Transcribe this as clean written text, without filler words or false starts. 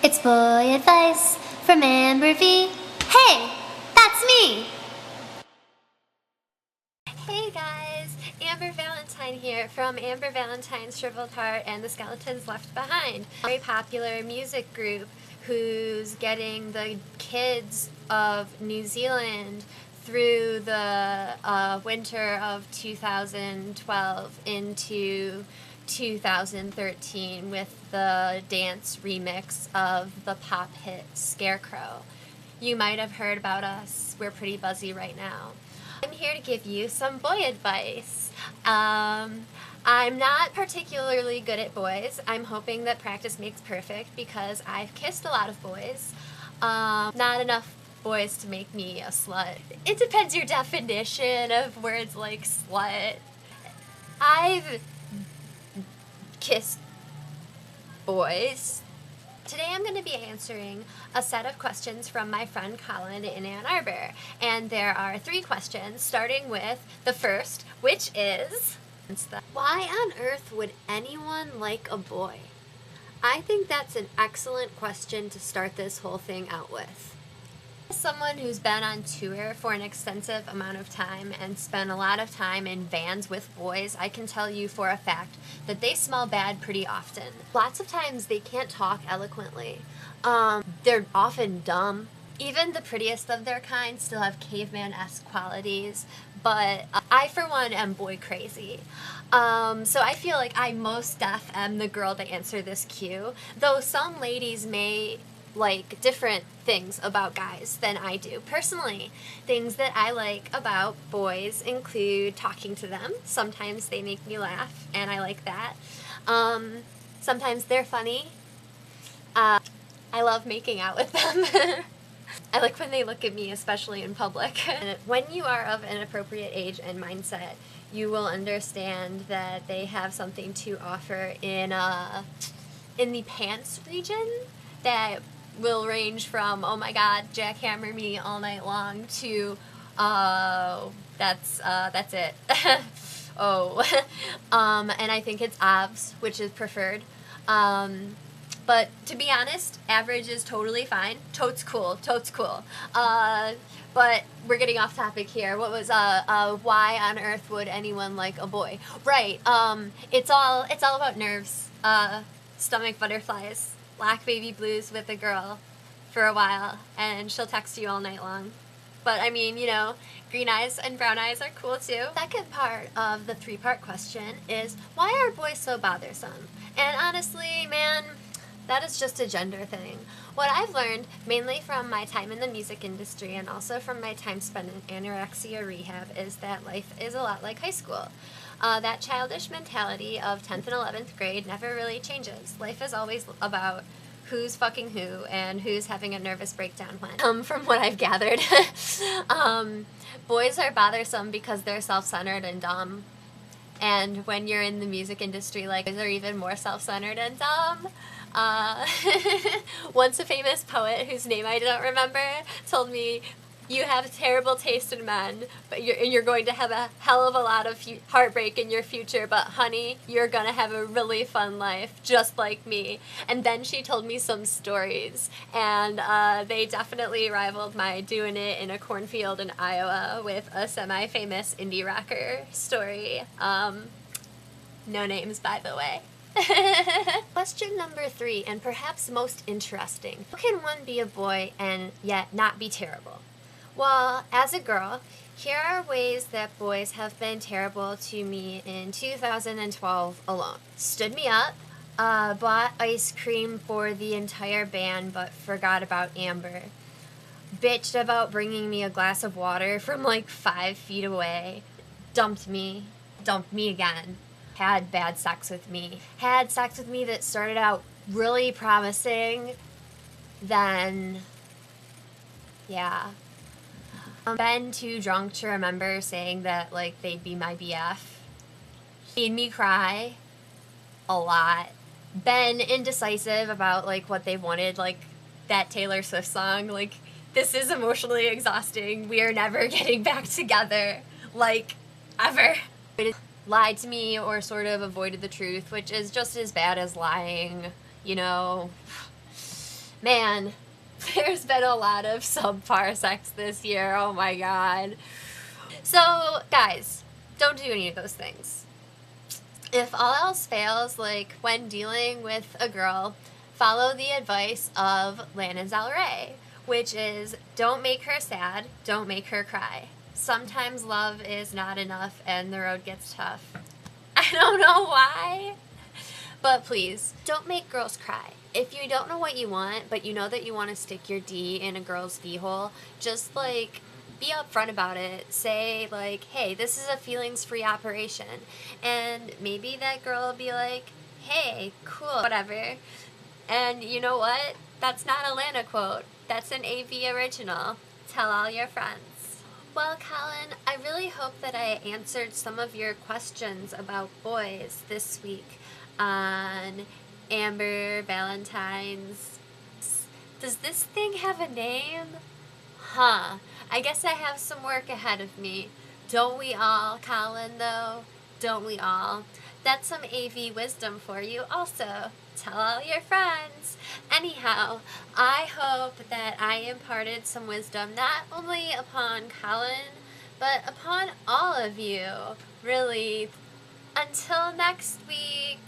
It's boy advice from Amber V. Hey, that's me! Hey guys, Amber Valentine here from Amber Valentine's Shriveled Heart and the Skeletons Left Behind. A very popular music group who's getting the kids of New Zealand through the winter of 2012 into 2013 with the dance remix of the pop hit Scarecrow. You might have heard about us. We're pretty buzzy right now. I'm here to give you some boy advice. I'm not particularly good at boys. I'm hoping that practice makes perfect because I've kissed a lot of boys. Not enough boys to make me a slut. It depends your definition of words like slut. I've kissed boys. Today I'm going to be answering a set of questions from my friend Colin in Ann Arbor. And there are 3 questions, starting with the first, which is, why on earth would anyone like a boy? I think that's an excellent question to start this whole thing out with. As someone who's been on tour for an extensive amount of time and spent a lot of time in vans with boys, I can tell you for a fact that they smell bad pretty often. Lots of times they can't talk eloquently. They're often dumb. Even the prettiest of their kind still have caveman-esque qualities, but I for one am boy crazy. So I feel like I most def am the girl to answer this cue, though some ladies may like different things about guys than I do. Personally, things that I like about boys include talking to them. Sometimes they make me laugh, and I like that. Sometimes they're funny. I love making out with them. I like when they look at me, especially in public. When you are of an appropriate age and mindset, you will understand that they have something to offer in the pants region that will range from, oh my god, jackhammer me all night long, to, that's it. Oh. And I think it's obs, which is preferred. But to be honest, average is totally fine. Totes cool. But we're getting off topic here. What was, why on earth would anyone like a boy? Right, it's all about nerves, stomach butterflies, black baby blues with a girl for a while, and she'll text you all night long. But I mean, you know, green eyes and brown eyes are cool too. Second part of the 3-part question is, why are boys so bothersome? And honestly, man, that is just a gender thing. What I've learned, mainly from my time in the music industry and also from my time spent in anorexia rehab, is that life is a lot like high school. That childish mentality of 10th and 11th grade never really changes. Life is always about who's fucking who and who's having a nervous breakdown when. From what I've gathered. Boys are bothersome because they're self-centered and dumb. And when you're in the music industry, like, they're even more self-centered and dumb. Once a famous poet, whose name I don't remember, told me, you have terrible taste in men, but you're going to have a hell of a lot of heartbreak in your future, but honey, you're gonna have a really fun life, just like me. And then she told me some stories, and they definitely rivaled my doing it in a cornfield in Iowa with a semi-famous indie rocker story. No names, by the way. Question number 3, and perhaps most interesting. How can one be a boy and yet not be terrible? Well, as a girl, here are ways that boys have been terrible to me in 2012 alone. Stood me up, bought ice cream for the entire band but forgot about Amber. Bitched about bringing me a glass of water from like 5 feet away. Dumped me again. Had bad sex with me. Had sex with me that started out really promising, then, yeah. Been too drunk to remember saying that, like, they'd be my BF. Made me cry a lot. Been indecisive about, like, what they wanted, like, that Taylor Swift song, like, this is emotionally exhausting, we are never getting back together, like, ever. Lied to me or sort of avoided the truth, which is just as bad as lying, you know. Man, there's been a lot of subpar sex this year. Oh my god. So, guys, don't do any of those things. If all else fails, like when dealing with a girl, follow the advice of Lana Del Rey, which is don't make her sad, don't make her cry. Sometimes love is not enough and the road gets tough. I don't know why, but please, don't make girls cry. If you don't know what you want, but you know that you want to stick your D in a girl's V-hole, just, like, be upfront about it. Say, like, hey, this is a feelings-free operation. And maybe that girl will be like, hey, cool, whatever. And you know what? That's not a Lana quote. That's an AV original. Tell all your friends. Well, Colin, I really hope that I answered some of your questions about boys this week on Amber, Valentine's. Does this thing have a name? Huh. I guess I have some work ahead of me. Don't we all, Colin, though? Don't we all? That's some AV wisdom for you also. Tell all your friends. Anyhow, I hope that I imparted some wisdom not only upon Colin, but upon all of you. Really. Until next week.